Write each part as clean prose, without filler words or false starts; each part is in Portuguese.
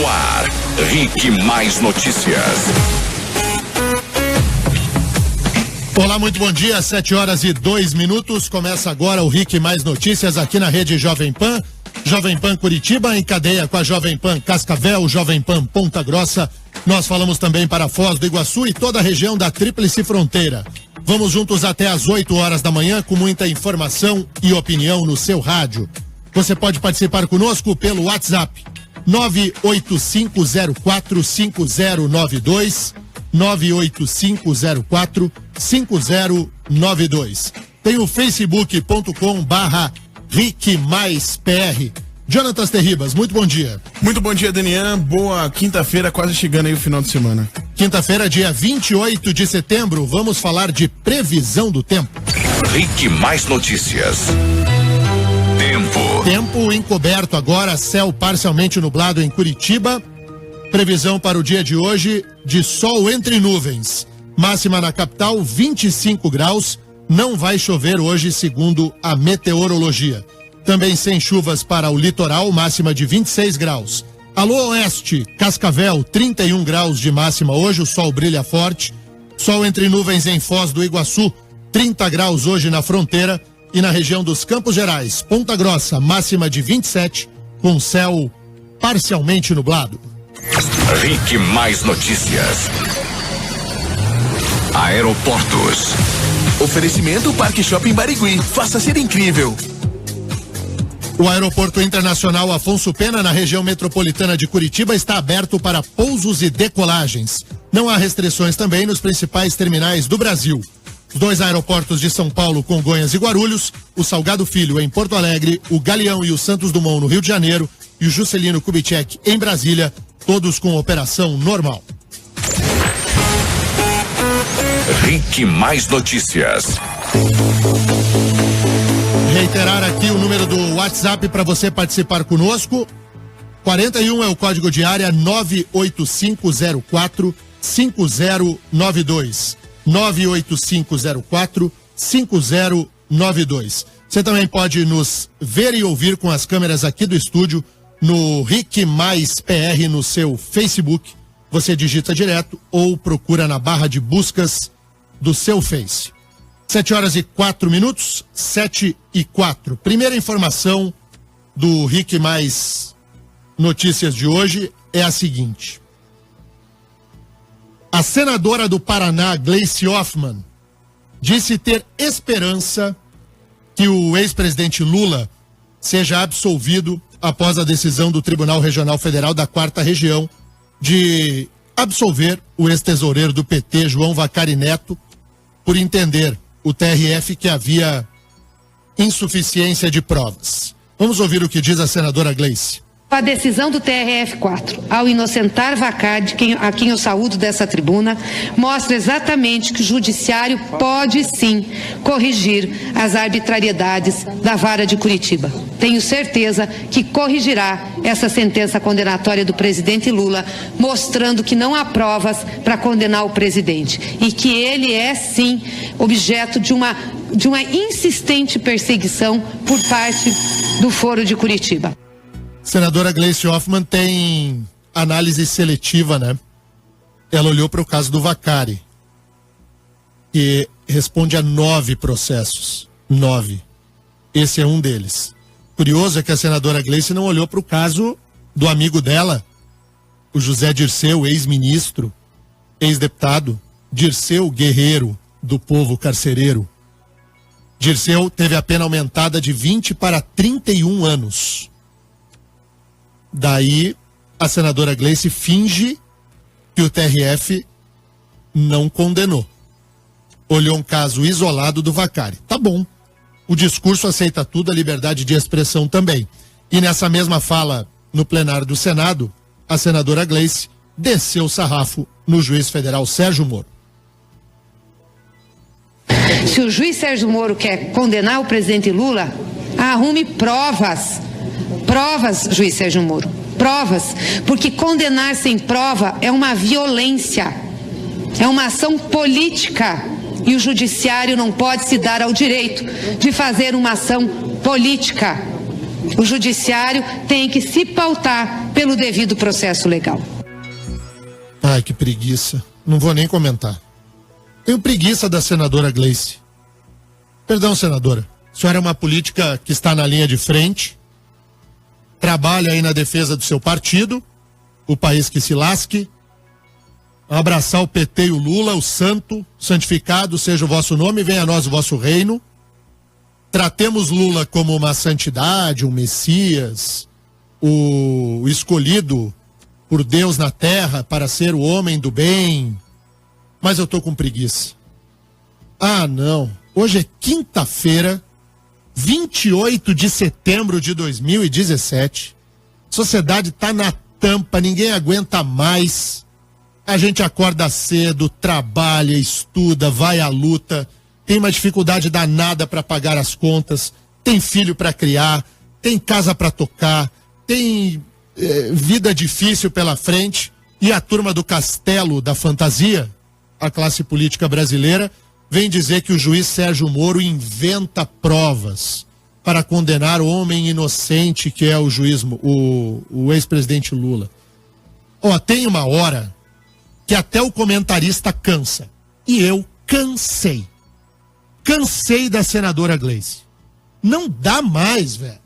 ar, RIC Mais Notícias. Olá, muito bom dia, 7h02. Começa agora o RIC Mais Notícias aqui na rede Jovem Pan. Jovem Pan Curitiba, em cadeia com a Jovem Pan Cascavel, Jovem Pan Ponta Grossa. Nós falamos também para Foz do Iguaçu e toda a região da Tríplice Fronteira. Vamos juntos até às 8 horas da manhã com muita informação e opinião no seu rádio. Você pode participar conosco pelo WhatsApp 985045092, 985045092. Tem o facebook.com/RIC+PR. Jonatas Terribas, muito bom dia. Muito bom dia, Daniel. Boa quinta-feira, quase chegando aí o final de semana. Quinta-feira, dia 28 de setembro, vamos falar de previsão do tempo. RIC Mais Notícias. Tempo encoberto agora, céu parcialmente nublado em Curitiba. Previsão para o dia de hoje de sol entre nuvens. Máxima na capital, 25 graus. Não vai chover hoje, segundo a meteorologia. Também sem chuvas para o litoral, máxima de 26 graus. Alô Oeste, Cascavel, 31 graus de máxima hoje, o sol brilha forte. Sol entre nuvens em Foz do Iguaçu, 30 graus hoje na fronteira. E na região dos Campos Gerais, Ponta Grossa, máxima de 27, com céu parcialmente nublado. RIC Mais Notícias. Aeroportos. Oferecimento Parque Shopping Barigui. Faça ser incrível. O Aeroporto Internacional Afonso Pena, na região metropolitana de Curitiba, está aberto para pousos e decolagens. Não há restrições também nos principais terminais do Brasil. Os dois aeroportos de São Paulo, Congonhas e Guarulhos, o Salgado Filho em Porto Alegre, o Galeão e o Santos Dumont no Rio de Janeiro e o Juscelino Kubitschek em Brasília, todos com operação normal. RIC Mais Notícias. Reiterar aqui o número do WhatsApp para você participar conosco. 41 é o código de área 985045092. 985045092. Você também pode nos ver e ouvir com as câmeras aqui do estúdio no RIC Mais PR no seu Facebook. Você digita direto ou procura na barra de buscas do seu Face. 7h04, 7h04. Primeira informação do RIC Mais Notícias de hoje é a seguinte. A senadora do Paraná, Gleice Hoffmann, disse ter esperança que o ex-presidente Lula seja absolvido após a decisão do Tribunal Regional Federal da 4ª Região de absolver o ex-tesoureiro do PT, João Vacari Neto, por entender o TRF que havia insuficiência de provas. Vamos ouvir o que diz a senadora Gleice. A decisão do TRF4, ao inocentar Vacari, a quem eu saúdo dessa tribuna, mostra exatamente que o judiciário pode sim corrigir as arbitrariedades da vara de Curitiba. Tenho certeza que corrigirá essa sentença condenatória do presidente Lula, mostrando que não há provas para condenar o presidente e que ele é sim objeto de uma insistente perseguição por parte do Foro de Curitiba. Senadora Gleice Hoffmann tem análise seletiva, né? Ela olhou para o caso do Vacari, que responde a 9 processos. 9. Esse é um deles. Curioso é que a senadora Gleice não olhou para o caso do amigo dela, o José Dirceu, ex-ministro, ex-deputado, Dirceu Guerreiro, do Povo Carcereiro. Dirceu teve a pena aumentada de 20 para 31 anos. Daí, a senadora Gleice finge que o TRF não condenou. Olhou um caso isolado do Vacari. Tá bom. O discurso aceita tudo, a liberdade de expressão também. E nessa mesma fala no plenário do Senado, a senadora Gleice desceu o sarrafo no juiz federal Sérgio Moro. Se o juiz Sérgio Moro quer condenar o presidente Lula, arrume provas. Provas, juiz Sérgio Moro. Provas. Porque condenar sem prova é uma violência. É uma ação política. E o judiciário não pode se dar ao direito de fazer uma ação política. O judiciário tem que se pautar pelo devido processo legal. Ai, que preguiça. Não vou nem comentar. Tenho preguiça da senadora Gleice. Perdão, senadora. A senhora é uma política que está na linha de frente, trabalha aí na defesa do seu partido, o país que se lasque, abraçar o PT e o Lula, o santo, santificado seja o vosso nome, venha a nós o vosso reino. Tratemos Lula como uma santidade, um Messias, o escolhido por Deus na terra para ser o homem do bem. Mas eu tô com preguiça. Ah, não. Hoje é quinta-feira, 28 de setembro de 2017. Sociedade tá na tampa, ninguém aguenta mais. A gente acorda cedo, trabalha, estuda, vai à luta, tem uma dificuldade danada para pagar as contas, tem filho para criar, tem casa para tocar, tem vida difícil pela frente, e a turma do castelo da fantasia, a classe política brasileira, vem dizer que o juiz Sérgio Moro inventa provas para condenar o homem inocente que é o juiz, o ex-presidente Lula. Ó, tem uma hora que até o comentarista cansa. E eu cansei. Cansei da senadora Gleice. Não dá mais, velho.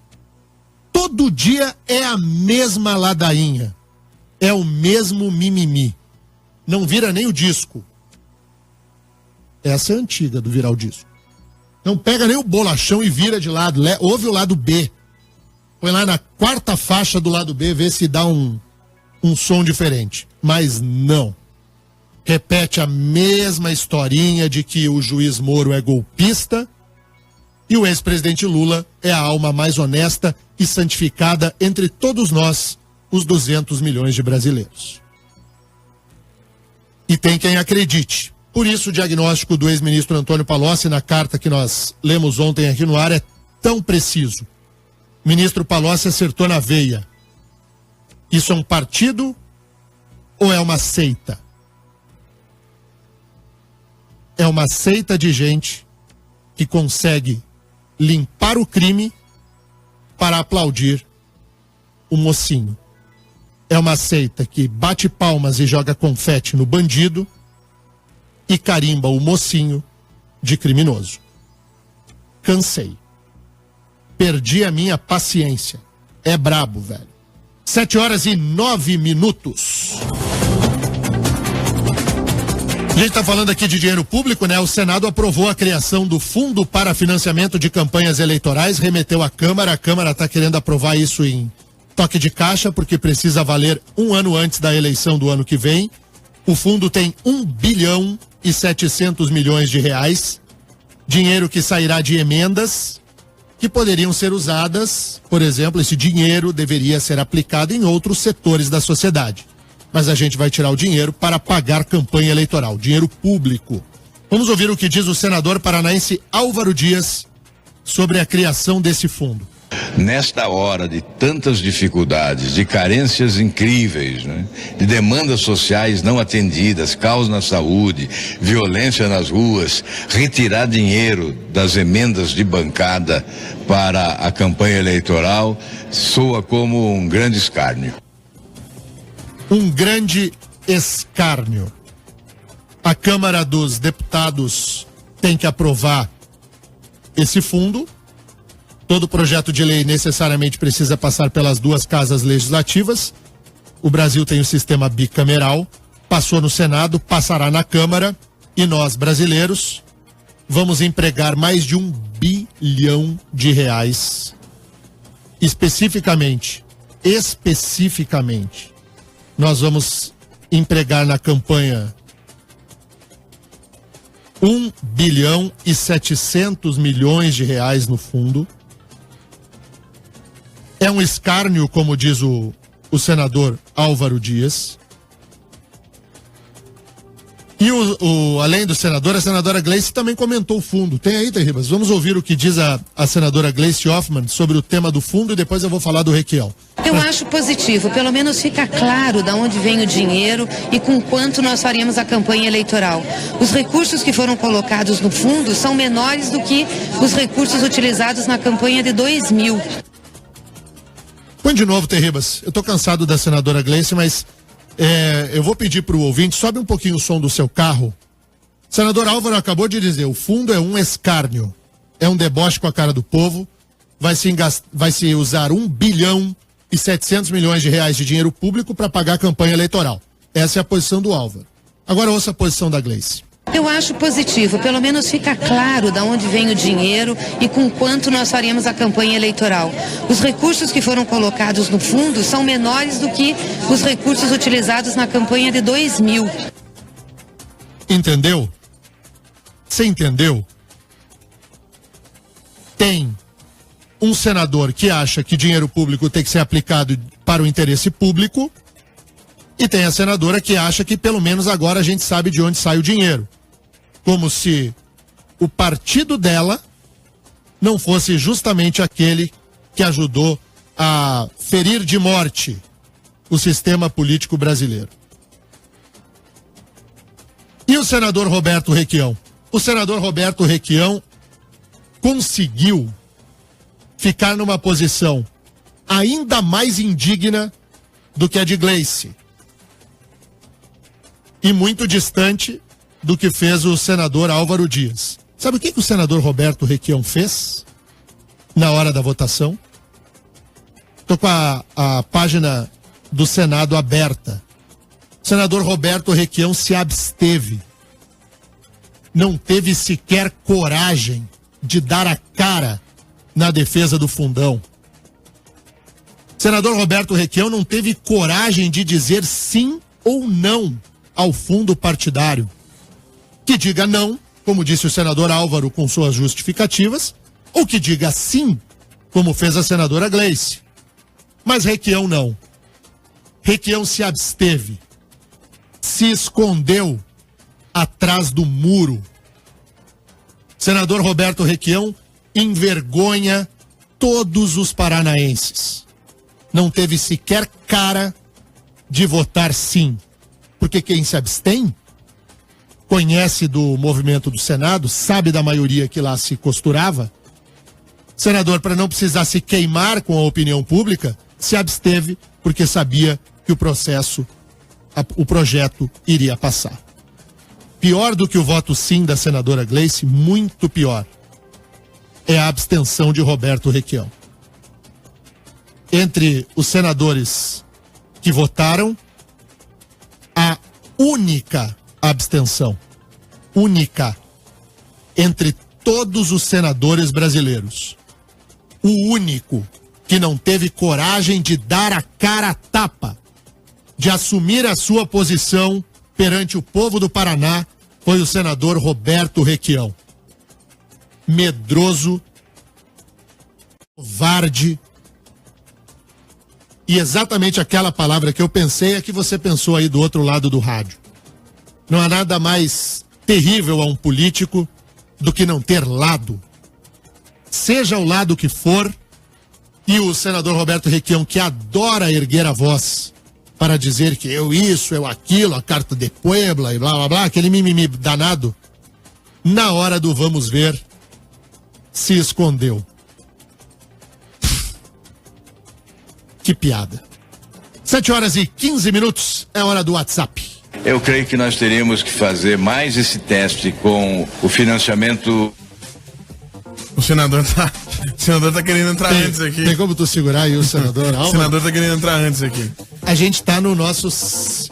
Todo dia é a mesma ladainha. É o mesmo mimimi. Não vira nem o disco. Essa é a antiga do virar o disco. Não pega nem o bolachão e vira de lado. Ouve o lado B. Põe lá na quarta faixa do lado B, vê se dá um som diferente. Mas não. Repete a mesma historinha de que o juiz Moro é golpista e o ex-presidente Lula é a alma mais honesta e santificada entre todos nós, os 200 milhões de brasileiros. E tem quem acredite. Por isso o diagnóstico do ex-ministro Antônio Palocci na carta que nós lemos ontem aqui no ar é tão preciso. O ministro Palocci acertou na veia. Isso é um partido ou é uma seita? É uma seita de gente que consegue limpar o crime para aplaudir o mocinho. É uma seita que bate palmas e joga confete no bandido e carimba o mocinho de criminoso. Cansei. Perdi a minha paciência. É brabo, velho. 7h09. A gente está falando aqui de dinheiro público, né? O Senado aprovou a criação do Fundo para Financiamento de Campanhas Eleitorais, remeteu à Câmara. A Câmara está querendo aprovar isso em toque de caixa, porque precisa valer um ano antes da eleição do ano que vem. O fundo tem 1,7 bilhão de reais, dinheiro que sairá de emendas que poderiam ser usadas, por exemplo, esse dinheiro deveria ser aplicado em outros setores da sociedade. Mas a gente vai tirar o dinheiro para pagar campanha eleitoral, dinheiro público. Vamos ouvir o que diz o senador paranaense Álvaro Dias sobre a criação desse fundo. Nesta hora de tantas dificuldades, de carências incríveis, né? De demandas sociais não atendidas, caos na saúde, violência nas ruas, retirar dinheiro das emendas de bancada para a campanha eleitoral soa como um grande escárnio. Um grande escárnio. A Câmara dos Deputados tem que aprovar esse fundo. Todo projeto de lei necessariamente precisa passar pelas duas casas legislativas. O Brasil tem o sistema bicameral, passou no Senado, passará na Câmara, e nós, brasileiros, vamos empregar mais de R$1 bilhão. Especificamente, nós vamos empregar na campanha R$1,7 bilhão no fundo. É um escárnio, como diz o senador Álvaro Dias. E além do senador, a senadora Gleice também comentou o fundo. Tem aí, Terribas? Vamos ouvir o que diz a senadora Gleice Hoffmann sobre o tema do fundo e depois eu vou falar do Requião. Eu acho positivo, pelo menos fica claro de onde vem o dinheiro e com quanto nós faríamos a campanha eleitoral. Os recursos que foram colocados no fundo são menores do que os recursos utilizados na campanha de 2000. Põe de novo, Terribas. Eu tô cansado da senadora Gleice, mas eu vou pedir pro ouvinte, sobe um pouquinho o som do seu carro. O senador Álvaro acabou de dizer, o fundo é um escárnio. É um deboche com a cara do povo. Vai se usar 1 bilhão e 700 milhões de reais de dinheiro público para pagar a campanha eleitoral. Essa é a posição do Álvaro. Agora ouça a posição da Gleice. Eu acho positivo, pelo menos fica claro de onde vem o dinheiro e com quanto nós faremos a campanha eleitoral. Os recursos que foram colocados no fundo são menores do que os recursos utilizados na campanha de 2000. Entendeu? Você entendeu? Tem um senador que acha que dinheiro público tem que ser aplicado para o interesse público e tem a senadora que acha que pelo menos agora a gente sabe de onde sai o dinheiro. Como se o partido dela não fosse justamente aquele que ajudou a ferir de morte o sistema político brasileiro. E o senador Roberto Requião? O senador Roberto Requião conseguiu ficar numa posição ainda mais indigna do que a de Gleice. E muito distante do que fez o senador Álvaro Dias. Sabe o que o senador Roberto Requião fez na hora da votação? Estou com a página do Senado aberta. O senador Roberto Requião se absteve. Não teve sequer coragem de dar a cara na defesa do fundão. O senador Roberto Requião não teve coragem de dizer sim ou não ao fundo partidário. Que diga não, como disse o senador Álvaro com suas justificativas, ou que diga sim, como fez a senadora Gleice. Mas Requião não. Requião se absteve. Se escondeu atrás do muro. Senador Roberto Requião envergonha todos os paranaenses. Não teve sequer cara de votar sim. Porque quem se abstém conhece do movimento do Senado, sabe da maioria que lá se costurava. Senador, para não precisar se queimar com a opinião pública, se absteve porque sabia que o projeto iria passar. Pior do que o voto sim da senadora Gleice, muito pior, é a abstenção de Roberto Requião. Entre os senadores que votaram, a única abstenção, única, entre todos os senadores brasileiros, o único que não teve coragem de dar a cara a tapa, de assumir a sua posição perante o povo do Paraná, foi o senador Roberto Requião. Medroso, covarde, e exatamente aquela palavra que eu pensei é que você pensou aí do outro lado do rádio. Não há nada mais terrível a um político do que não ter lado. Seja o lado que for, e o senador Roberto Requião, que adora erguer a voz para dizer que eu isso, eu aquilo, a carta de Puebla e blá blá blá, aquele mimimi danado, na hora do vamos ver, se escondeu. Que piada. 7h15, é hora do WhatsApp. Eu creio que nós teríamos que fazer mais esse teste com o financiamento. O senador tá querendo entrar antes aqui. Tem como tu segurar aí o senador Álvaro? O senador tá querendo entrar antes aqui. A gente tá no nosso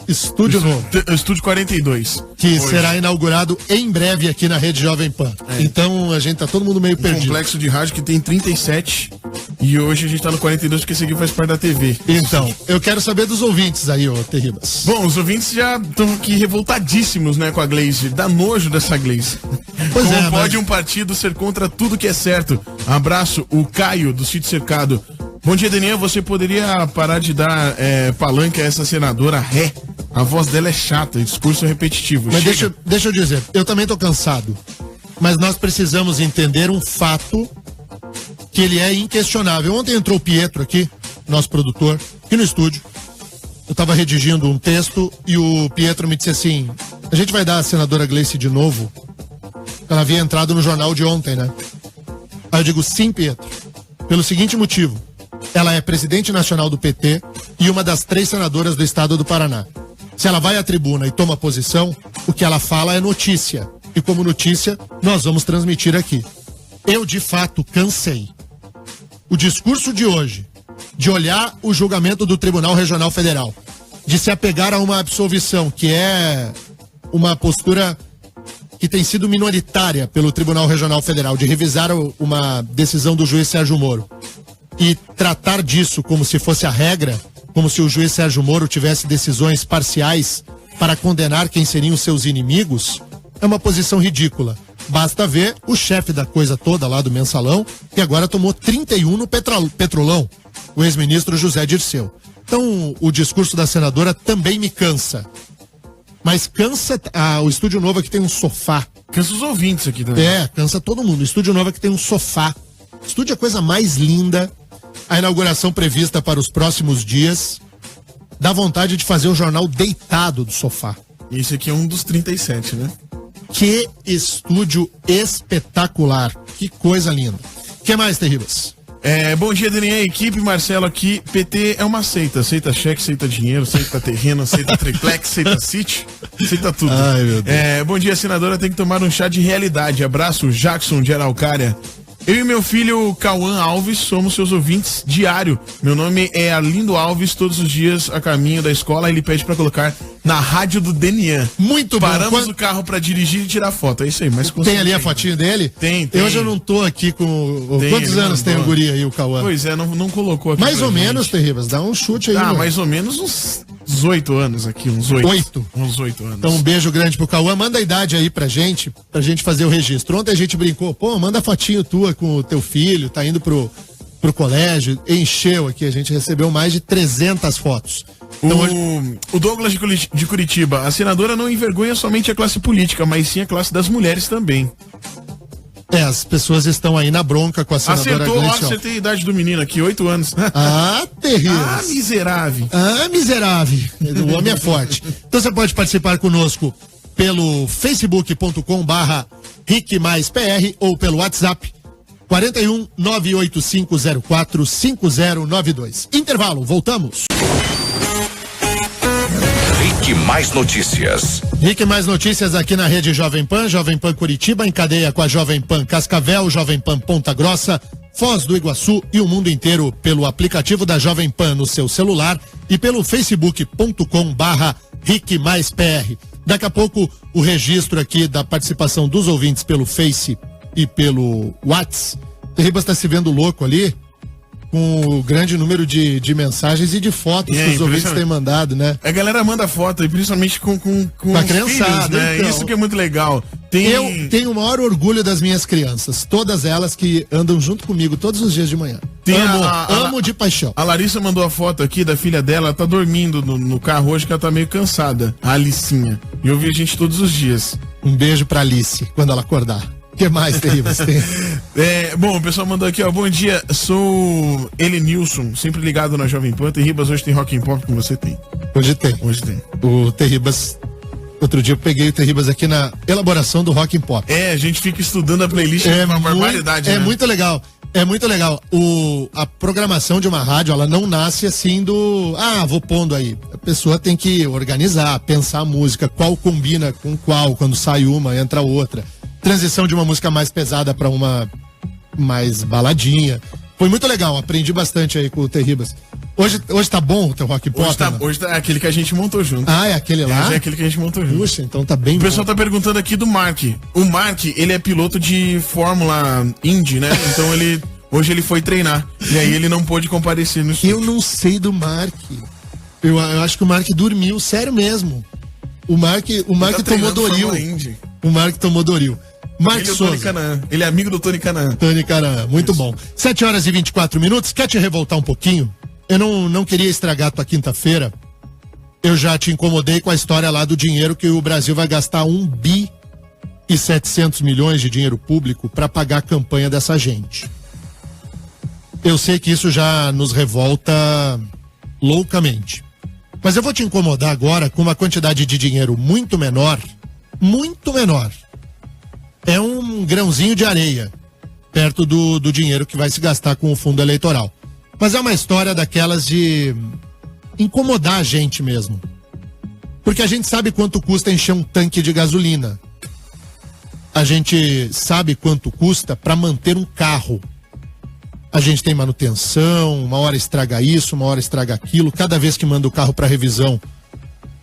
estúdio novo. Estúdio 42. Que hoje será inaugurado em breve aqui na Rede Jovem Pan. Então a gente tá todo mundo meio perdido. Complexo de rádio que tem 37 e hoje a gente tá no 42 porque esse aqui faz parte da TV. Então, eu quero saber dos ouvintes aí, ô Terribas. Bom, os ouvintes já estão aqui revoltadíssimos, né, com a Gleice. Dá nojo dessa Gleice. Pois Como é, pode um partido ser contra tudo que é certo? Abraço, o Caio do Sítio Cercado. Bom dia, Daniel. Você poderia parar de dar palanque a essa senadora Ré? A voz dela é chata, o discurso é repetitivo. Mas deixa eu dizer, eu também tô cansado. Mas nós precisamos entender um fato que ele é inquestionável. Ontem entrou o Pietro aqui, nosso produtor, aqui no estúdio. Eu tava redigindo um texto e o Pietro me disse assim: a gente vai dar a senadora Gleice de novo? Ela havia entrado no jornal de ontem, né? Aí eu digo, sim, Pietro. Pelo seguinte motivo: Ela é presidente nacional do PT e uma das 3 senadoras do estado do Paraná. Se ela vai à tribuna e toma posição, o que ela fala é notícia. E como notícia, nós vamos transmitir aqui. Eu, de fato, cansei. O discurso de hoje, de olhar o julgamento do Tribunal Regional Federal, de se apegar a uma absolvição, que é uma postura que tem sido minoritária pelo Tribunal Regional Federal, de revisar uma decisão do juiz Sérgio Moro e tratar disso como se fosse a regra, como se o juiz Sérgio Moro tivesse decisões parciais para condenar quem seriam seus inimigos, é uma posição ridícula. Basta ver o chefe da coisa toda lá do Mensalão, que agora tomou 31 no Petrolão, o ex-ministro José Dirceu. Então, o discurso da senadora também me cansa. Mas cansa o Estúdio Novo que tem um sofá. Cansa os ouvintes aqui também. Cansa todo mundo. O Estúdio Novo que tem um sofá. O estúdio é a coisa mais linda. A inauguração prevista para os próximos dias. Dá vontade de fazer o jornal deitado do sofá. Esse aqui é um dos 37, né? Que estúdio espetacular. Que coisa linda. O que mais, Terribas? Bom dia, Daniel, equipe, Marcelo aqui. PT é uma seita. Aceita cheque, aceita dinheiro, aceita terreno, aceita triplex, aceita sítio, aceita tudo. Ai, meu Deus. Bom dia, senadora. Tem que tomar um chá de realidade. Abraço, Jackson de Araucária. Eu e meu filho Cauã Alves somos seus ouvintes diário. Meu nome é Arlindo Alves. Todos os dias a caminho da escola ele pede pra colocar na rádio do Denian. Muito bom. Paramos o carro pra dirigir e tirar foto. É isso aí. Mas tem ali a fotinho dele? Tem. Hoje eu não tô aqui com... Quantos anos tem o guri aí, o Cauã? Pois é, não colocou aqui. Mais ou menos, Terribas. Dá um chute aí. Mais ou menos uns 8 anos aqui. Uns 8. 8? Uns 8 anos. Então um beijo grande pro Cauã. Manda a idade aí pra gente fazer o registro. Ontem a gente brincou. Manda a fotinho tua com o teu filho. Tá indo pro colégio. Encheu aqui. A gente recebeu mais de 300 fotos. Então, o Douglas de Curitiba, a senadora não envergonha somente a classe política, mas sim a classe das mulheres também. As pessoas estão aí na bronca com a senadora Gleice. Acertei a idade do menino aqui, 8 anos. Terrível. Miserável. O homem é forte. Então você pode participar conosco pelo facebook.com/RicMaisPR ou pelo WhatsApp 41 98504 5092. Intervalo, voltamos. Rick Mais Notícias. Rick Mais Notícias aqui na rede Jovem Pan Curitiba, em cadeia com a Jovem Pan Cascavel, Jovem Pan Ponta Grossa, Foz do Iguaçu e o mundo inteiro pelo aplicativo da Jovem Pan no seu celular e pelo facebook.com/RicMaisPR. Daqui a pouco o registro aqui da participação dos ouvintes pelo Face e pelo WhatsApp. O Ribas está se vendo louco ali com o grande número de mensagens e de fotos que os ouvintes têm mandado, né? A galera manda foto, e principalmente com a criançada, filhos, né? Então, isso que é muito legal. Eu tenho o maior orgulho das minhas crianças, todas elas que andam junto comigo todos os dias de manhã. Amo de paixão. A Larissa mandou a foto aqui da filha dela, ela tá dormindo no carro hoje, que ela tá meio cansada, a Alicinha. E eu vi a gente todos os dias. Um beijo pra Alice, quando ela acordar. O que mais, Terribas? Bom, o pessoal mandou aqui, bom dia, sou Elenilson, sempre ligado na Jovem Pan. Terribas, hoje tem Rock and Pop que você tem. Hoje tem. O Terribas, outro dia eu peguei o Terribas aqui na elaboração do Rock and Pop. A gente fica estudando a playlist, uma barbaridade, né? Muito legal. É muito legal. A programação de uma rádio, ela não nasce assim vou pondo aí. A pessoa tem que organizar, pensar a música, qual combina com qual, quando sai uma, entra outra. Transição de uma música mais pesada para uma mais baladinha. Foi muito legal, aprendi bastante aí com o Terribas. Hoje tá bom o teu Rock Pop? Hoje tá aquele que a gente montou junto. É aquele lá? É aquele que a gente montou junto. Puxa, então tá bem bom. O pessoal tá perguntando aqui do Mark. O Mark, ele é piloto de Fórmula Indy, né? Então hoje ele foi treinar. E aí ele não pôde comparecer no estúdio. Eu não sei do Mark. Eu acho que o Mark dormiu, sério mesmo. O Mark tomou Doril. O Mark tomou Doril. Mark Souza. Ele é amigo do Tony Canaan. Tony Canaan, muito bom. 7h24. Quer te revoltar um pouquinho? Eu não queria estragar tua quinta-feira. Eu já te incomodei com a história lá do dinheiro que o Brasil vai gastar 1,7 bilhão de dinheiro público para pagar a campanha dessa gente. Eu sei que isso já nos revolta loucamente. Mas eu vou te incomodar agora com uma quantidade de dinheiro muito menor. É um grãozinho de areia perto do dinheiro que vai se gastar com o fundo eleitoral. Mas é uma história daquelas de incomodar a gente mesmo. Porque a gente sabe quanto custa encher um tanque de gasolina. A gente sabe quanto custa para manter um carro. A gente tem manutenção, uma hora estraga isso, uma hora estraga aquilo. Cada vez que manda o carro para revisão,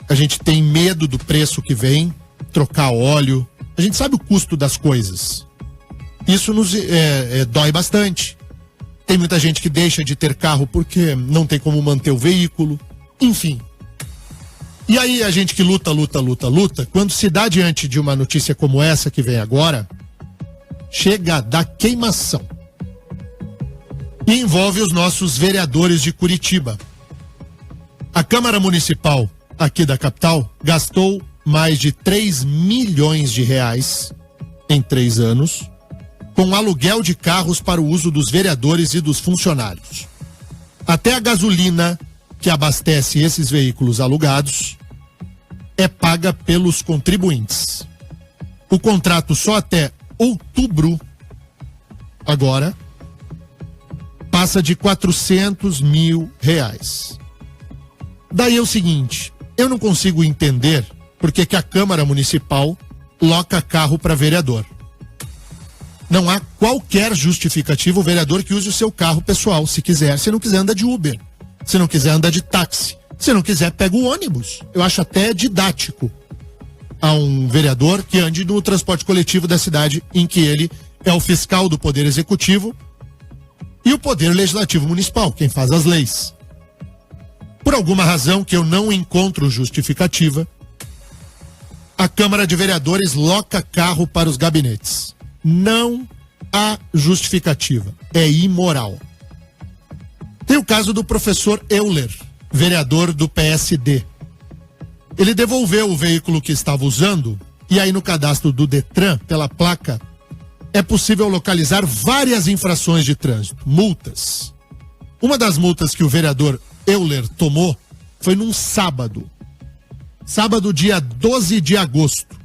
a gente tem medo do preço que vem, trocar óleo. A gente sabe o custo das coisas. Isso nos dói bastante. Tem muita gente que deixa de ter carro porque não tem como manter o veículo. Enfim. E aí a gente que luta, quando se dá diante de uma notícia como essa que vem agora, chega da queimação. E envolve os nossos vereadores de Curitiba. A Câmara Municipal aqui da capital gastou mais de 3 milhões de reais em 3 anos com aluguel de carros para o uso dos vereadores e dos funcionários. Até a gasolina que abastece esses veículos alugados é paga pelos contribuintes. O contrato só até outubro, agora, passa de 400 mil reais. Daí é o seguinte, eu não consigo entender por que a Câmara Municipal loca carro para vereador. Não há qualquer justificativa o vereador que use o seu carro pessoal, se quiser. Se não quiser, anda de Uber. Se não quiser, anda de táxi. Se não quiser, pega o ônibus. Eu acho até didático a um vereador que ande no transporte coletivo da cidade, em que ele é o fiscal do Poder Executivo e o Poder Legislativo Municipal, quem faz as leis. Por alguma razão que eu não encontro justificativa, a Câmara de Vereadores loca carro para os gabinetes. Não há justificativa. É imoral. Tem o caso do professor Euler, vereador do PSD. Ele devolveu o veículo que estava usando e aí no cadastro do Detran, pela placa, é possível localizar várias infrações de trânsito, multas. Uma das multas que o vereador Euler tomou foi num sábado. Sábado, dia 12 de agosto.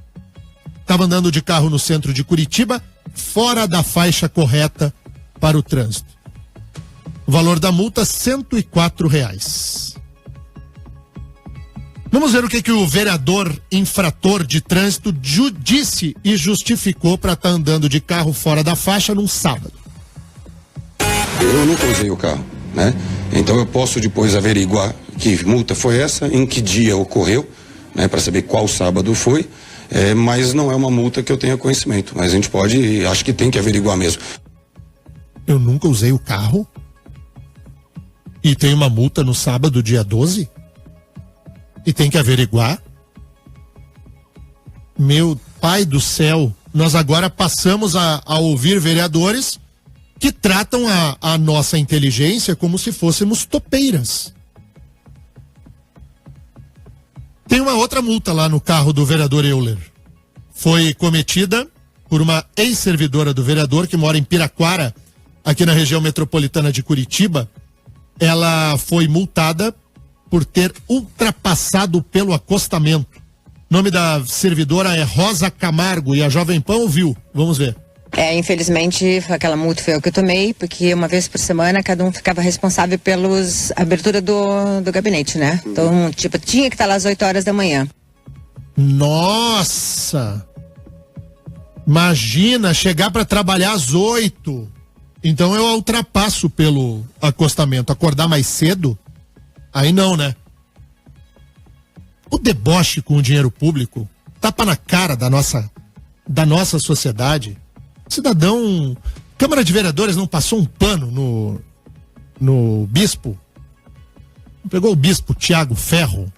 Estava andando de carro no centro de Curitiba, fora da faixa correta para o trânsito. O valor da multa, R$ 104. Vamos ver o que o vereador infrator de trânsito disse e justificou para estar andando de carro fora da faixa num sábado. Eu nunca usei o carro, né? Então eu posso depois averiguar que multa foi essa, em que dia ocorreu, né? Para saber qual sábado foi, mas não é uma multa que eu tenha conhecimento. Mas a gente pode, acho que tem que averiguar mesmo. Eu nunca usei o carro? E tem uma multa no sábado, dia 12? E tem que averiguar? Meu pai do céu, nós agora passamos a ouvir vereadores que tratam a nossa inteligência como se fôssemos topeiras. Tem uma outra multa lá no carro do vereador Euler. Foi cometida por uma ex-servidora do vereador que mora em Piraquara, aqui na região metropolitana de Curitiba. Ela foi multada por ter ultrapassado pelo acostamento. O nome da servidora é Rosa Camargo e a Jovem Pan ouviu. Vamos ver. Infelizmente, aquela multa foi eu que eu tomei, porque uma vez por semana cada um ficava responsável pelos abertura do gabinete, né? Então, tinha que estar lá às 8 horas da manhã. Nossa! Imagina chegar para trabalhar às 8. Então eu ultrapasso pelo acostamento. Acordar mais cedo? Aí não, né? O deboche com o dinheiro público, tapa na cara da nossa sociedade. Cidadão, Câmara de Vereadores não passou um pano no bispo? Pegou o bispo Tiago Ferro,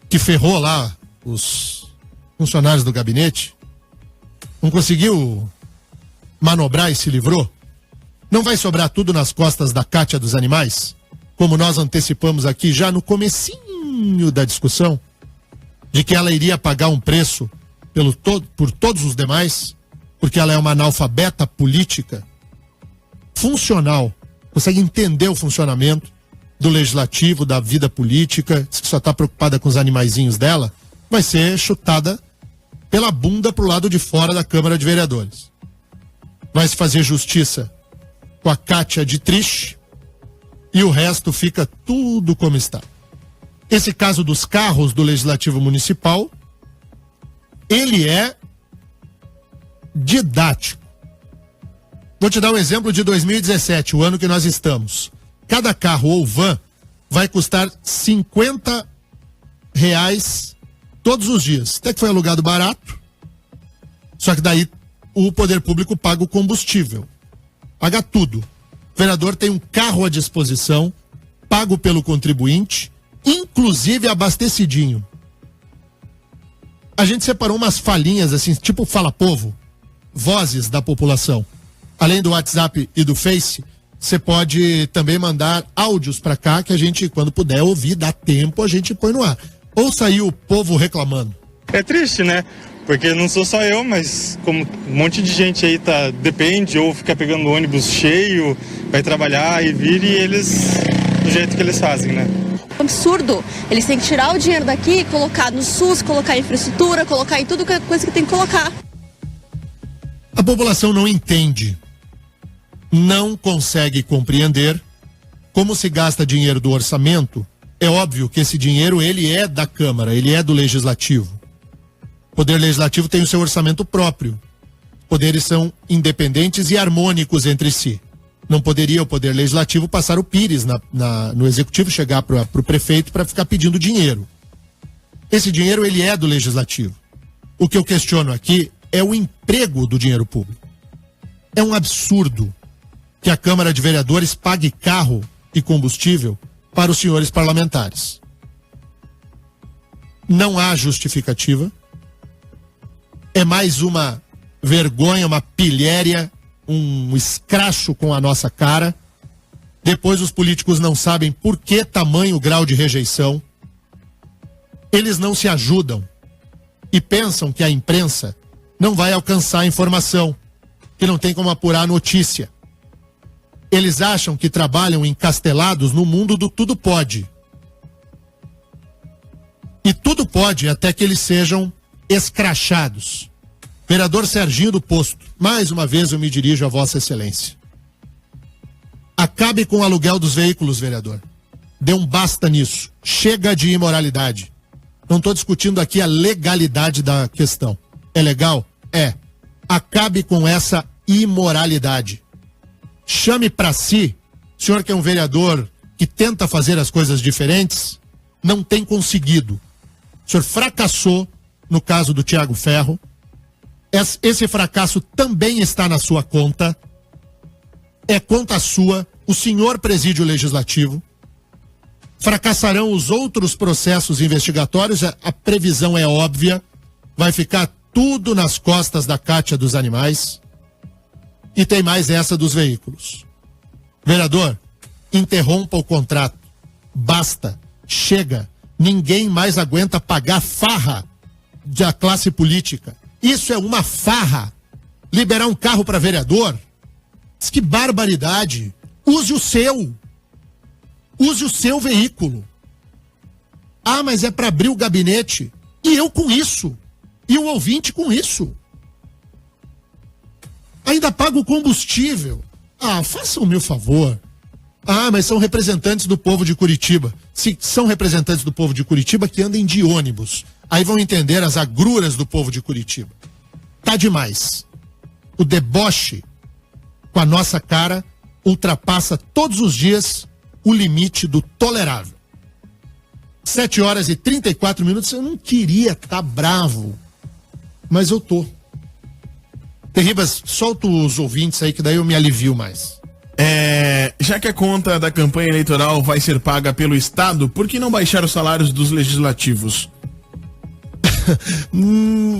que ferrou lá os funcionários do gabinete? Não conseguiu manobrar e se livrou? Não vai sobrar tudo nas costas da Cátia dos Animais? Como nós antecipamos aqui já no comecinho da discussão, de que ela iria pagar um preço por todos os demais, porque ela é uma analfabeta política, funcional, consegue entender o funcionamento do legislativo, da vida política, diz que só está preocupada com os animaizinhos dela, vai ser chutada pela bunda pro lado de fora da Câmara de Vereadores. Vai se fazer justiça com a Cátia de Triste, e o resto fica tudo como está. Esse caso dos carros do Legislativo Municipal, ele é didático. Vou te dar um exemplo de 2017, o ano que nós estamos. Cada carro ou van vai custar R$50 todos os dias. Até que foi alugado barato, só que daí o poder público paga o combustível. Paga tudo. O vereador tem um carro à disposição, pago pelo contribuinte, inclusive abastecidinho. A gente separou umas falinhas assim, tipo Fala Povo, vozes da população. Além do WhatsApp e do Face, você pode também mandar áudios pra cá que a gente, quando puder ouvir, dá tempo, a gente põe no ar. Ouça aí o povo reclamando. É triste, né? Porque não sou só eu, mas como um monte de gente aí depende ou fica pegando ônibus cheio, vai trabalhar e vir, e eles, do jeito que eles fazem, né? Absurdo. Eles têm que tirar o dinheiro daqui, colocar no SUS, colocar em infraestrutura, colocar em tudo que é coisa que tem que colocar. A população não entende, não consegue compreender como se gasta dinheiro do orçamento. É óbvio que esse dinheiro, ele é da Câmara, ele é do Legislativo. O Poder Legislativo tem o seu orçamento próprio. Poderes são independentes e harmônicos entre si. Não poderia o Poder Legislativo passar o pires no Executivo, chegar para o prefeito para ficar pedindo dinheiro. Esse dinheiro, ele é do Legislativo. O que eu questiono aqui é o emprego do dinheiro público. É um absurdo que a Câmara de Vereadores pague carro e combustível para os senhores parlamentares. Não há justificativa. É mais uma vergonha, uma pilhéria, um escracho com a nossa cara. Depois os políticos não sabem por que tamanho grau de rejeição. Eles não se ajudam e pensam que a imprensa não vai alcançar a informação, que não tem como apurar a notícia. Eles acham que trabalham encastelados no mundo do tudo pode. E tudo pode até que eles sejam escrachados. Vereador Serginho do Posto, mais uma vez eu me dirijo a Vossa Excelência. Acabe com o aluguel dos veículos, vereador. Dê um basta nisso. Chega de imoralidade. Não estou discutindo aqui a legalidade da questão. É legal? É. Acabe com essa imoralidade. Chame para si, o senhor que é um vereador que tenta fazer as coisas diferentes, não tem conseguido. O senhor fracassou no caso do Thiago Ferro. Esse fracasso também está na sua conta. É conta sua. O senhor preside o Legislativo. Fracassarão os outros processos investigatórios. A previsão é óbvia. Vai ficar tudo nas costas da Cátia dos Animais. E tem mais essa dos veículos. Vereador, interrompa o contrato. Basta. Chega. Ninguém mais aguenta pagar farra da classe política. Isso é uma farra. Liberar um carro para vereador? Que barbaridade. Use o seu. Use o seu veículo. Ah, mas é para abrir o gabinete. E eu com isso. E o ouvinte com isso. Ainda paga o combustível. Ah, façam-me o favor. Ah, mas são representantes do povo de Curitiba. Se são representantes do povo de Curitiba, que andem de ônibus. Aí vão entender as agruras do povo de Curitiba. Tá demais. O deboche com a nossa cara ultrapassa todos os dias o limite do tolerável. 7h34. Eu não queria estar bravo, mas eu tô. Terribas, solta os ouvintes aí que daí eu me alivio mais. Já que a conta da campanha eleitoral vai ser paga pelo Estado, por que não baixar os salários dos legislativos?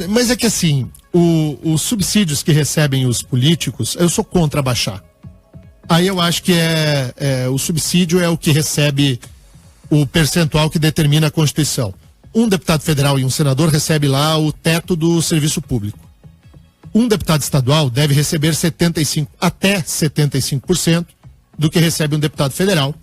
Mas é que assim, os subsídios que recebem os políticos, eu sou contra baixar. Aí eu acho que o subsídio é o que recebe o percentual que determina a Constituição. Um deputado federal e um senador recebe lá o teto do serviço público. Um deputado estadual deve receber até 75% do que recebe um deputado federal.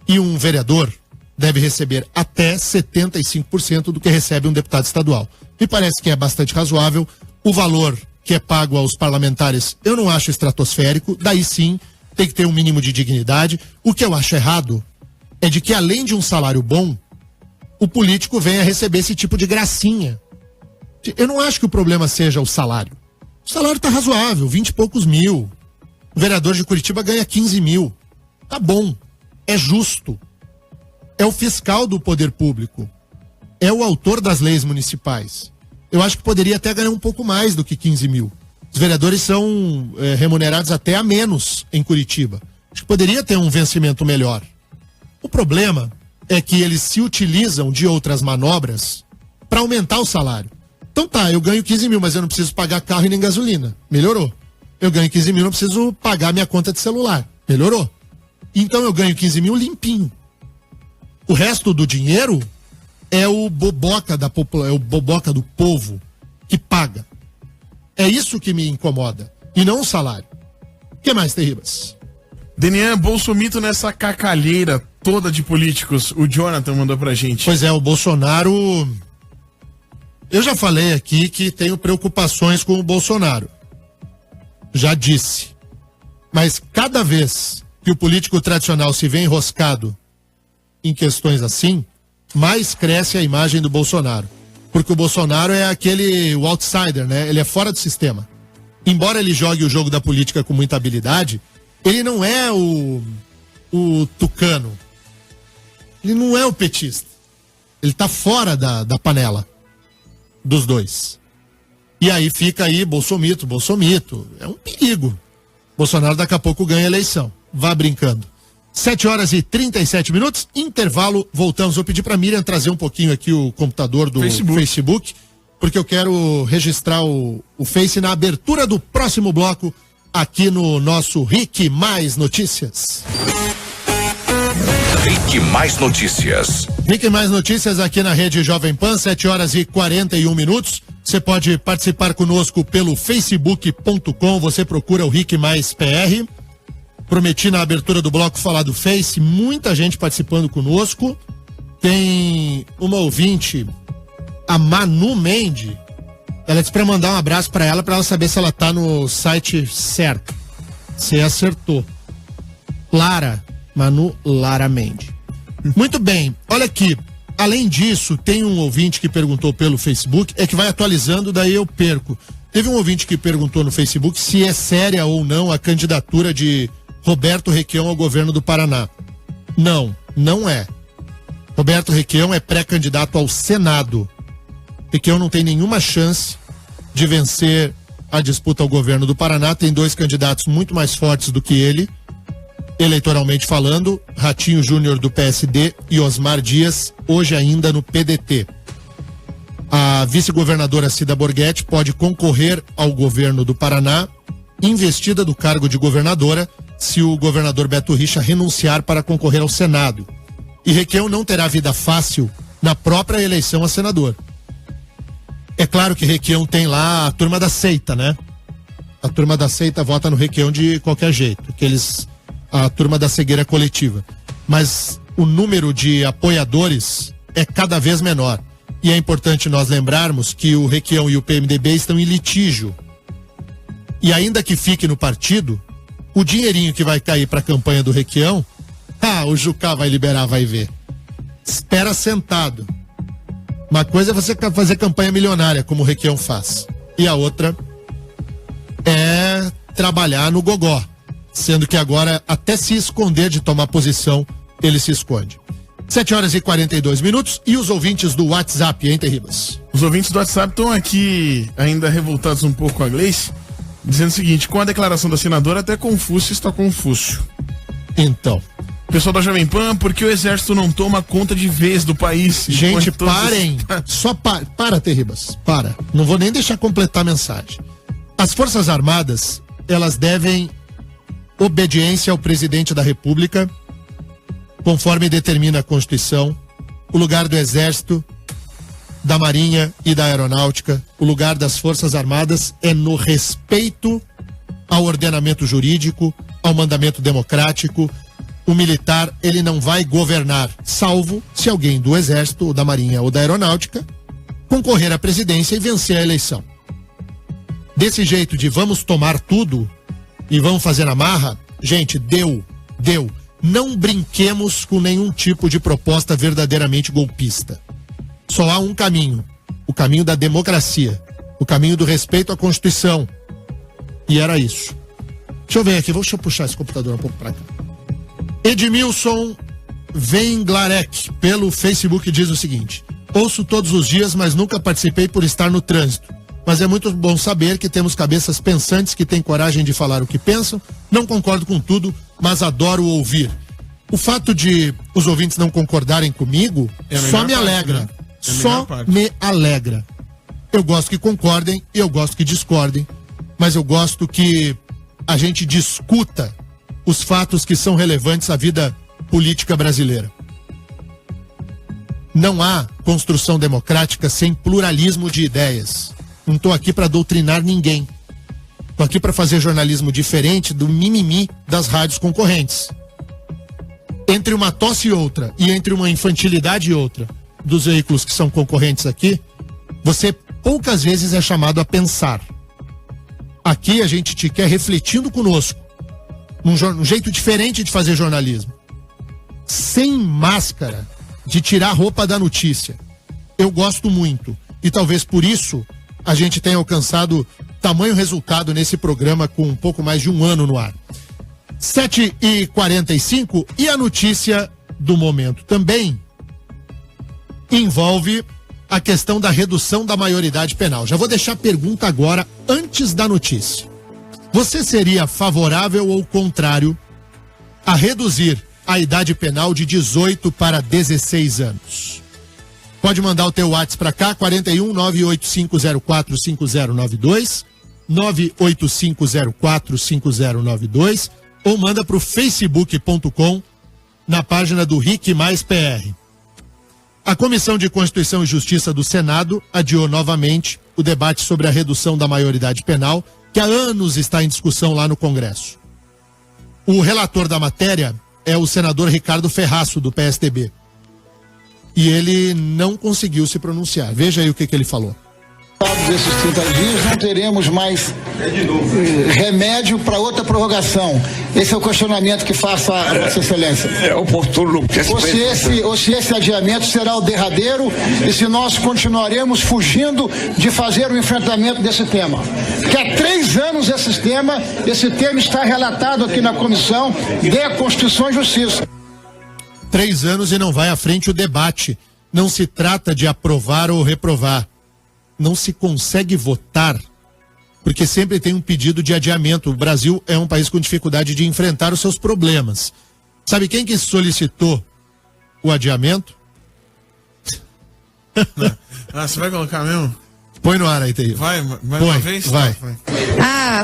E um vereador deve receber até 75% do que recebe um deputado estadual. Me parece que é bastante razoável. O valor que é pago aos parlamentares eu não acho estratosférico. Daí sim, tem que ter um mínimo de dignidade. O que eu acho errado é de que, além de um salário bom, o político venha receber esse tipo de gracinha. Eu não acho que o problema seja o salário. O salário tá razoável, 20 e poucos mil. O vereador de Curitiba ganha 15 mil. Tá bom, é justo. É o fiscal do poder público. É o autor das leis municipais. Eu acho que poderia até ganhar um pouco mais do que 15 mil. Os vereadores são remunerados até a menos em Curitiba. Acho que poderia ter um vencimento melhor. O problema é que eles se utilizam de outras manobras para aumentar o salário. Então tá, eu ganho 15 mil, mas eu não preciso pagar carro e nem gasolina. Melhorou. Eu ganho 15 mil, não preciso pagar minha conta de celular. Melhorou. Então eu ganho 15 mil limpinho. O resto do dinheiro é o boboca da população, é o boboca do povo que paga. É isso que me incomoda. E não o salário. O que mais, Terribas? Denian, Bolsomito nessa cacalheira toda de políticos. O Jonathan mandou pra gente. Pois é, o Bolsonaro... Eu já falei aqui que tenho preocupações com o Bolsonaro. Já disse. Mas cada vez que o político tradicional se vê enroscado em questões assim, mais cresce a imagem do Bolsonaro. Porque o Bolsonaro é o outsider, né? Ele é fora do sistema. Embora ele jogue o jogo da política com muita habilidade, ele não é o tucano. Ele não é o petista. Ele tá fora da panela dos dois. E aí fica aí Bolsomito. É um perigo. Bolsonaro daqui a pouco ganha a eleição. Vá brincando. 7h37, intervalo, voltamos. Vou pedir pra Miriam trazer um pouquinho aqui o computador do Facebook, porque eu quero registrar o Face na abertura do próximo bloco aqui no nosso Rick Mais Notícias. Rick Mais Notícias. Rick Mais Notícias aqui na Rede Jovem Pan, 7h41. Você pode participar conosco pelo facebook.com, você procura o Rick Mais PR. Prometi na abertura do bloco falar do Face, muita gente participando conosco. Tem uma ouvinte, a Manu Mendes. Ela disse pra mandar um abraço pra ela saber se ela tá no site certo. Você acertou. Manu Lara Mendes. Muito bem, olha aqui. Além disso, tem um ouvinte que perguntou pelo Facebook, é que vai atualizando, daí eu perco. Teve um ouvinte que perguntou no Facebook se é séria ou não a candidatura de Roberto Requião ao governo do Paraná. Não é. Roberto Requião é pré-candidato ao Senado. Requião não tem nenhuma chance de vencer a disputa ao governo do Paraná. Tem dois candidatos muito mais fortes do que ele, eleitoralmente falando, Ratinho Júnior do PSD e Osmar Dias, hoje ainda no PDT. A vice-governadora Cida Borghetti pode concorrer ao governo do Paraná, investida do cargo de governadora, se o governador Beto Richa renunciar para concorrer ao Senado. E Requião não terá vida fácil na própria eleição a senador. É claro que Requião tem lá a turma da seita, né? A turma da seita vota no Requião de qualquer jeito, a turma da cegueira coletiva. Mas o número de apoiadores é cada vez menor. E é importante nós lembrarmos que o Requião e o PMDB estão em litígio. E ainda que fique no partido, o dinheirinho que vai cair para a campanha do Requião, o Jucá vai liberar, vai ver. Espera sentado. Uma coisa é você fazer campanha milionária, como o Requião faz. E a outra é trabalhar no gogó. Sendo que agora, até se esconder de tomar posição, ele se esconde. 7h42. E os ouvintes do WhatsApp, hein, Terribas? Os ouvintes do WhatsApp estão aqui ainda revoltados um pouco com a Gleice, dizendo o seguinte: com a declaração da senadora, até Confúcio está Confúcio. Então. Pessoal da Jovem Pan, por que o exército não toma conta de vez do país? Gente, parem. Só para, Terribas. Para. Não vou nem deixar completar a mensagem. As Forças Armadas, elas devem obediência ao presidente da República, conforme determina a Constituição. O lugar do Exército, da Marinha e da Aeronáutica, o lugar das Forças Armadas é no respeito ao ordenamento jurídico, ao mandamento democrático. O militar, ele não vai governar, salvo se alguém do Exército, ou da Marinha ou da Aeronáutica concorrer à presidência e vencer a eleição. Desse jeito de vamos tomar tudo e vamos fazer na marra, Gente, deu. Não brinquemos com nenhum tipo de proposta verdadeiramente golpista. Só há um caminho, o caminho da democracia, o caminho do respeito à Constituição. E era isso. Deixa eu ver aqui, deixa eu puxar esse computador um pouco pra cá. Edmilson Venglarek, pelo Facebook, diz o seguinte: ouço todos os dias, mas nunca participei por estar no trânsito. Mas é muito bom saber que temos cabeças pensantes que têm coragem de falar o que pensam. Não concordo com tudo, mas adoro ouvir. O fato de os ouvintes não concordarem comigo só me alegra. Né? Só me alegra. Eu gosto que concordem, eu gosto que discordem, mas eu gosto que a gente discuta os fatos que são relevantes à vida política brasileira. Não há construção democrática sem pluralismo de ideias. Não estou aqui para doutrinar ninguém. Estou aqui para fazer jornalismo diferente do mimimi das rádios concorrentes. Entre uma tosse e outra, e entre uma infantilidade e outra, dos veículos que são concorrentes aqui, você poucas vezes é chamado a pensar. Aqui a gente te quer refletindo conosco, num jeito diferente de fazer jornalismo. Sem máscara, de tirar a roupa da notícia. Eu gosto muito, e talvez por isso a gente tenha alcançado tamanho resultado nesse programa com um pouco mais de um ano no ar. 7h45, e a notícia do momento também envolve a questão da redução da maioridade penal. Já vou deixar a pergunta agora, antes da notícia. Você seria favorável ou contrário a reduzir a idade penal de 18 para 16 anos? Pode mandar o teu WhatsApp para cá, 41 98504 5092, 98504 5092, ou manda para o facebook.com, na página do RIC mais PR. A Comissão de Constituição e Justiça do Senado adiou novamente o debate sobre a redução da maioridade penal, que há anos está em discussão lá no Congresso. O relator da matéria é o senador Ricardo Ferraço, do PSDB. E ele não conseguiu se pronunciar. Veja aí o que ele falou. Desses 30 dias não teremos mais remédio para outra prorrogação. Esse é o questionamento que faço à Vossa Excelência. É oportuno. Ou se esse adiamento será o derradeiro e se nós continuaremos fugindo de fazer o enfrentamento desse tema. Que há 3 anos esse tema está relatado aqui na Comissão de Constituição e Justiça. 3 anos e não vai à frente o debate. Não se trata de aprovar ou reprovar. Não se consegue votar, porque sempre tem um pedido de adiamento. O Brasil é um país com dificuldade de enfrentar os seus problemas. Sabe quem que solicitou o adiamento? Você vai colocar mesmo? Põe no ar aí, Teio. Vai uma vez? Vai.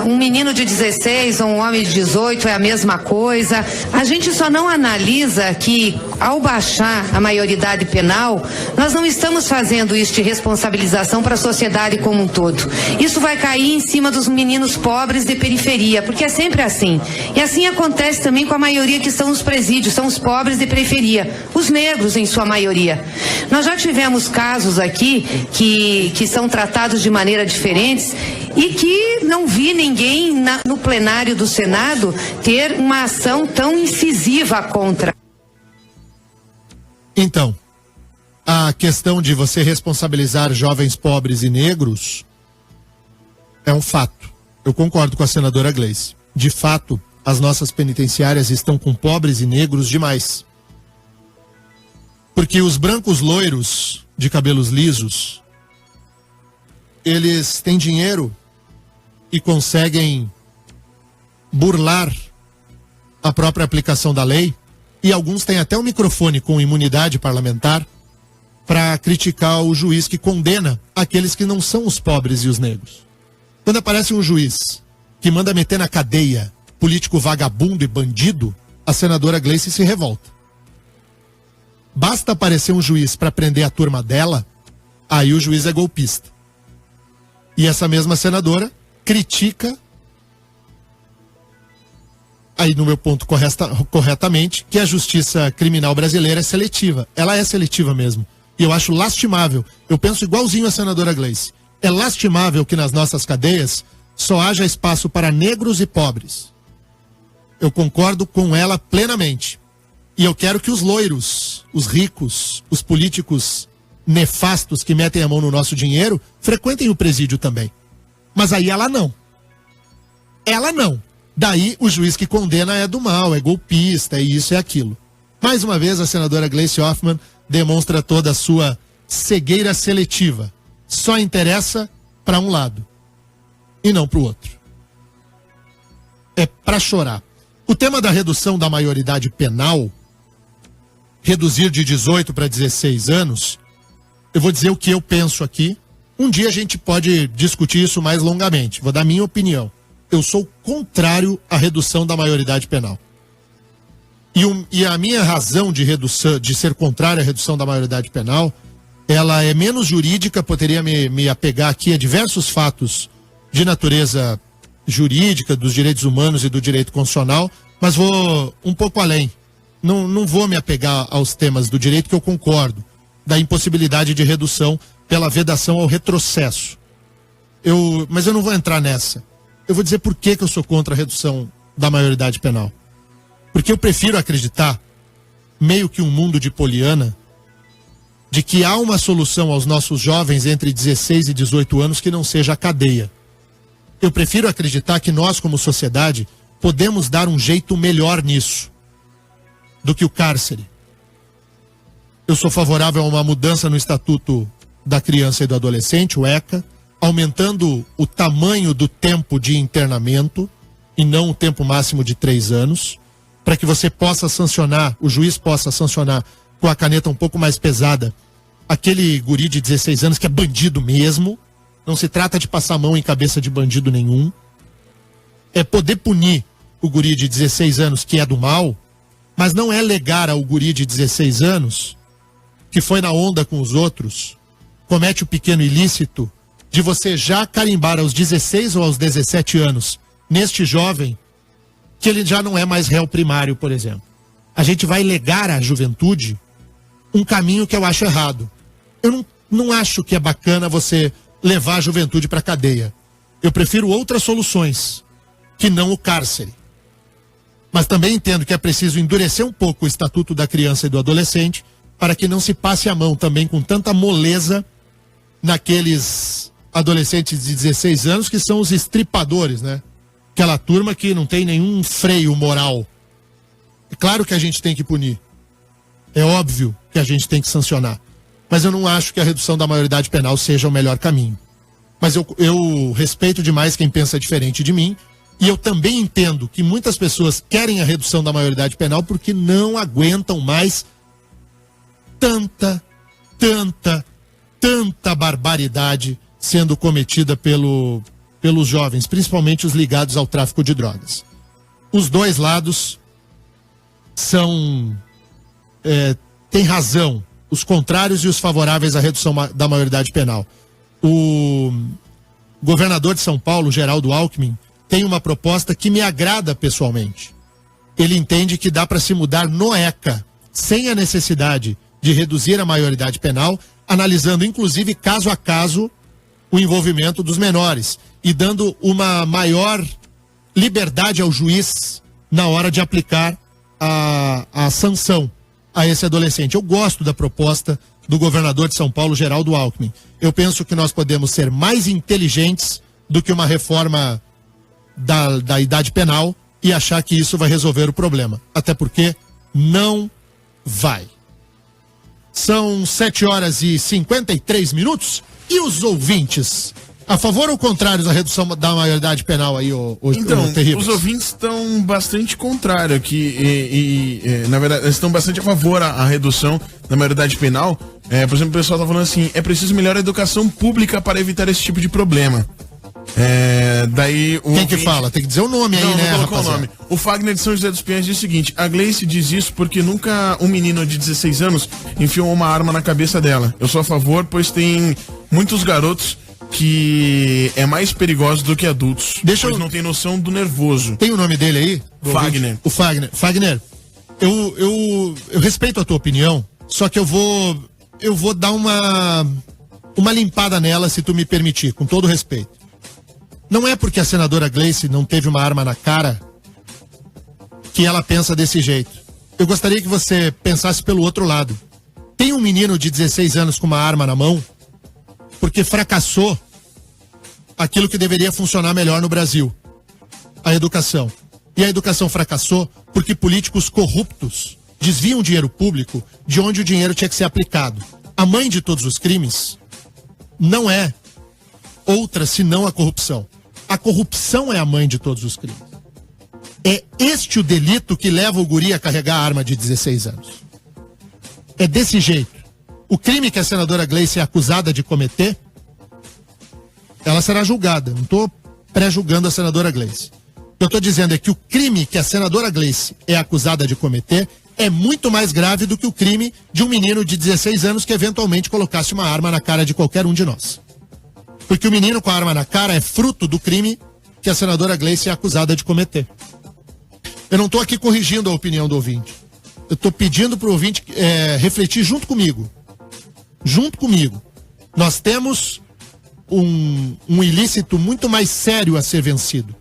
Um menino de 16 ou um homem de 18 é a mesma coisa. A gente só não analisa que, ao baixar a maioridade penal, nós não estamos fazendo isso de responsabilização para a sociedade como um todo. Isso vai cair em cima dos meninos pobres de periferia, porque é sempre assim. E assim acontece também com a maioria que estão nos presídios, são os pobres de periferia, os negros em sua maioria. Nós já tivemos casos aqui que são tratados de maneira diferente e que não vi ninguém no plenário do Senado ter uma ação tão incisiva contra. Então, a questão de você responsabilizar jovens pobres e negros é um fato. Eu concordo com a senadora Gleice. De fato, as nossas penitenciárias estão com pobres e negros demais. Porque os brancos loiros de cabelos lisos, eles têm dinheiro e conseguem burlar a própria aplicação da lei, e alguns têm até um microfone com imunidade parlamentar para criticar o juiz que condena aqueles que não são os pobres e os negros. Quando aparece um juiz que manda meter na cadeia político vagabundo e bandido, a senadora Gleice se revolta. Basta aparecer um juiz para prender a turma dela, aí o juiz é golpista. E essa mesma senadora critica, aí no meu ponto corretamente, que a justiça criminal brasileira é seletiva. Ela é seletiva mesmo. E eu acho lastimável. Eu penso igualzinho a senadora Gleice. É lastimável que nas nossas cadeias só haja espaço para negros e pobres. Eu concordo com ela plenamente. E eu quero que os loiros, os ricos, os políticos nefastos que metem a mão no nosso dinheiro frequentem o presídio também. Mas aí ela não. Ela não. Daí o juiz que condena é do mal, é golpista, é isso, é aquilo. Mais uma vez a senadora Gleice Hoffmann demonstra toda a sua cegueira seletiva. Só interessa para um lado e não para o outro. É para chorar. O tema da redução da maioridade penal, reduzir de 18 para 16 anos, eu vou dizer o que eu penso aqui. Um dia a gente pode discutir isso mais longamente. Vou dar minha opinião. Eu sou contrário à redução da maioridade penal. E a minha razão de redução, de ser contrário à redução da maioridade penal, ela é menos jurídica, poderia me apegar aqui a diversos fatos de natureza jurídica, dos direitos humanos e do direito constitucional, mas vou um pouco além. Não vou me apegar aos temas do direito, que eu concordo, da impossibilidade de redução pela vedação ao retrocesso. Mas eu não vou entrar nessa. Eu vou dizer por que eu sou contra a redução da maioridade penal. Porque eu prefiro acreditar, meio que um mundo de Poliana, de que há uma solução aos nossos jovens entre 16 e 18 anos que não seja a cadeia. Eu prefiro acreditar que nós, como sociedade, podemos dar um jeito melhor nisso do que o cárcere. Eu sou favorável a uma mudança no Estatuto da Criança e do Adolescente, o ECA, aumentando o tamanho do tempo de internamento e não o tempo máximo de 3 anos, para que você possa sancionar, o juiz possa sancionar com a caneta um pouco mais pesada aquele guri de 16 anos que é bandido mesmo. Não se trata de passar a mão em cabeça de bandido nenhum. É poder punir o guri de 16 anos que é do mal, mas não é legar ao guri de 16 anos que foi na onda com os outros, comete o pequeno ilícito de você já carimbar aos 16 ou aos 17 anos neste jovem que ele já não é mais réu primário, por exemplo. A gente vai legar à juventude um caminho que eu acho errado. Eu não acho que é bacana você levar a juventude para a cadeia. Eu prefiro outras soluções, que não o cárcere. Mas também entendo que é preciso endurecer um pouco o Estatuto da Criança e do Adolescente para que não se passe a mão também com tanta moleza naqueles adolescentes de 16 anos que são os estripadores, né? Aquela turma que não tem nenhum freio moral. É claro que a gente tem que punir. É óbvio que a gente tem que sancionar. Mas eu não acho que a redução da maioridade penal seja o melhor caminho. Mas eu respeito demais quem pensa diferente de mim. E eu também entendo que muitas pessoas querem a redução da maioridade penal porque não aguentam mais tanta barbaridade sendo cometida pelos jovens, principalmente os ligados ao tráfico de drogas. Os dois lados têm razão, os contrários e os favoráveis à redução da maioridade penal. O governador de São Paulo, Geraldo Alckmin, tem uma proposta que me agrada pessoalmente. Ele entende que dá para se mudar no ECA, sem a necessidade de reduzir a maioridade penal, analisando inclusive caso a caso o envolvimento dos menores e dando uma maior liberdade ao juiz na hora de aplicar a sanção a esse adolescente. Eu gosto da proposta do governador de São Paulo, Geraldo Alckmin. Eu penso que nós podemos ser mais inteligentes do que uma reforma da idade penal e achar que isso vai resolver o problema. Até porque não vai. São 7h53. E os ouvintes? A favor ou contrários à redução da maioridade penal aí, Então, os ouvintes estão bastante contrários aqui na verdade, estão bastante a favor à redução da maioridade penal. Por exemplo, o pessoal está falando assim, é preciso melhor educação pública para evitar esse tipo de problema. Daí Quem que fala? Tem que dizer o nome aí, né, rapaziada? O nome. O Fagner de São José dos Pinhais diz o seguinte: a Gleice diz isso porque nunca um menino de 16 anos enfiou uma arma na cabeça dela. Eu sou a favor, pois tem muitos garotos que é mais perigoso do que adultos. Pois não tem noção do nervoso. Tem o nome dele aí? Fagner. O Fagner. Fagner, eu respeito a tua opinião, só que eu vou dar uma limpada nela, se tu me permitir, com todo respeito. Não é porque a senadora Gleice não teve uma arma na cara que ela pensa desse jeito. Eu gostaria que você pensasse pelo outro lado. Tem um menino de 16 anos com uma arma na mão porque fracassou aquilo que deveria funcionar melhor no Brasil, a educação. E a educação fracassou porque políticos corruptos desviam dinheiro público de onde o dinheiro tinha que ser aplicado. A mãe de todos os crimes não é outra senão a corrupção. A corrupção é a mãe de todos os crimes. É este o delito que leva o guri a carregar a arma de 16 anos. É desse jeito. O crime que a senadora Gleice é acusada de cometer, ela será julgada. Não estou pré-julgando a senadora Gleice. O que eu estou dizendo é que o crime que a senadora Gleice é acusada de cometer é muito mais grave do que o crime de um menino de 16 anos que eventualmente colocasse uma arma na cara de qualquer um de nós. Porque o menino com a arma na cara é fruto do crime que a senadora Gleice é acusada de cometer. Eu não estou aqui corrigindo a opinião do ouvinte. Eu estou pedindo para o ouvinte refletir junto comigo. Junto comigo. Nós temos um ilícito muito mais sério a ser vencido.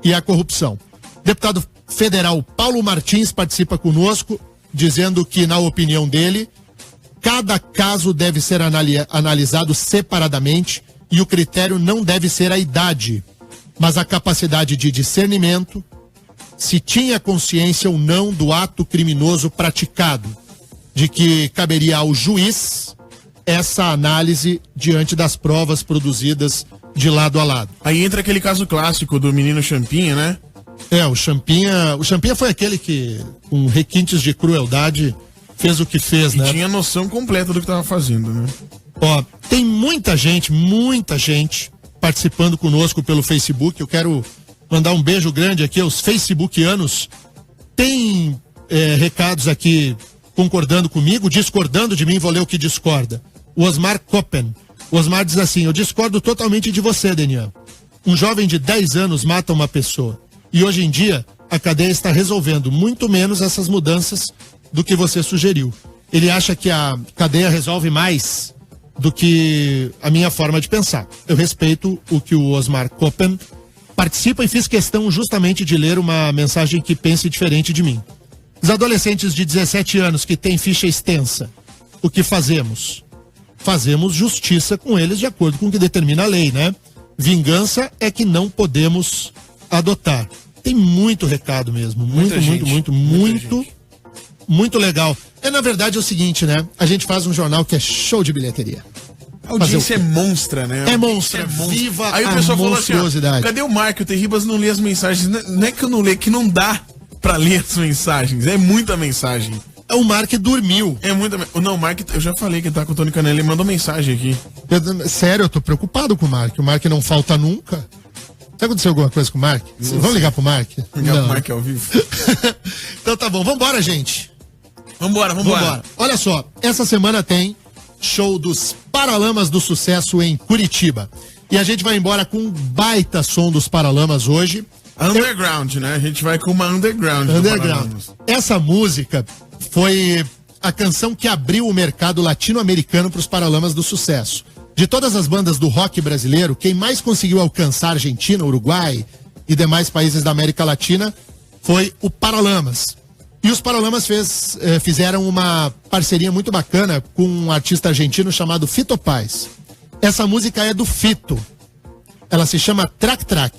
E é a corrupção. Deputado federal Paulo Martins participa conosco, dizendo que, na opinião dele, cada caso deve ser analisado separadamente e o critério não deve ser a idade, mas a capacidade de discernimento, se tinha consciência ou não do ato criminoso praticado, de que caberia ao juiz essa análise diante das provas produzidas de lado a lado. Aí entra aquele caso clássico do menino Champinha, né? O Champinha foi aquele que, com requintes de crueldade, fez o que fez, né? E tinha noção completa do que estava fazendo, né? Ó, tem muita gente participando conosco pelo Facebook. Eu quero mandar um beijo grande aqui aos facebookianos. Tem recados aqui concordando comigo, discordando de mim, vou ler o que discorda. O Osmar Koppen. O Osmar diz assim: eu discordo totalmente de você, Denian. Um jovem de 10 anos mata uma pessoa. E hoje em dia, a cadeia está resolvendo muito menos essas mudanças do que você sugeriu. Ele acha que a cadeia resolve mais do que a minha forma de pensar. Eu respeito o que o Osmar Koppen participa e fiz questão justamente de ler uma mensagem que pense diferente de mim. Os adolescentes de 17 anos que têm ficha extensa, o que fazemos? Fazemos justiça com eles de acordo com o que determina a lei, né? Vingança é que não podemos adotar. Tem muito recado mesmo, muito legal. Na verdade é o seguinte, né? A gente faz um jornal que é show de bilheteria. A audiência é monstra, né? É monstra. Viva Aí o pessoal falou assim, ó, cadê o Mark? O Terribas não lê as mensagens. Não é que eu não leio, é que não dá pra ler as mensagens. É muita mensagem. O Mark dormiu. É muita. Não, o Mark, eu já falei que ele tá com o Tony Canelli, ele mandou mensagem aqui. Sério, eu tô preocupado com o Mark. O Mark não falta nunca. Já aconteceu alguma coisa com o Mark? Vamos ligar pro Mark? Ligar pro Mark ao vivo. Então tá bom, vambora, gente. Vambora. Olha só, essa semana tem show dos Paralamas do Sucesso em Curitiba. E a gente vai embora com um baita som dos Paralamas hoje. Underground, né? A gente vai com uma underground. Essa música foi a canção que abriu o mercado latino-americano para os Paralamas do Sucesso. De todas as bandas do rock brasileiro, quem mais conseguiu alcançar Argentina, Uruguai e demais países da América Latina foi o Paralamas. E os Paralamas fizeram uma parceria muito bacana com um artista argentino chamado Fito Paz. Essa música é do Fito. Ela se chama Track Track.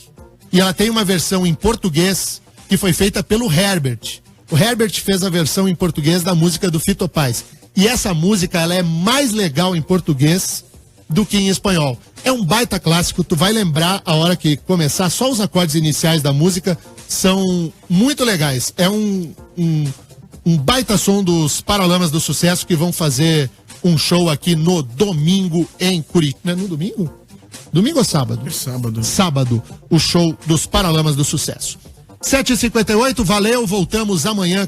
E ela tem uma versão em português que foi feita pelo Herbert. O Herbert fez a versão em português da música do Fito Paz. E essa música, ela é mais legal em português do que em espanhol. É um baita clássico, tu vai lembrar a hora que começar, só os acordes iniciais da música são muito legais. É um baita som dos Paralamas do Sucesso que vão fazer um show aqui no domingo em Curitiba. Não é no domingo? Domingo ou sábado? É sábado. Sábado, o show dos Paralamas do Sucesso. 7h58, valeu, voltamos amanhã.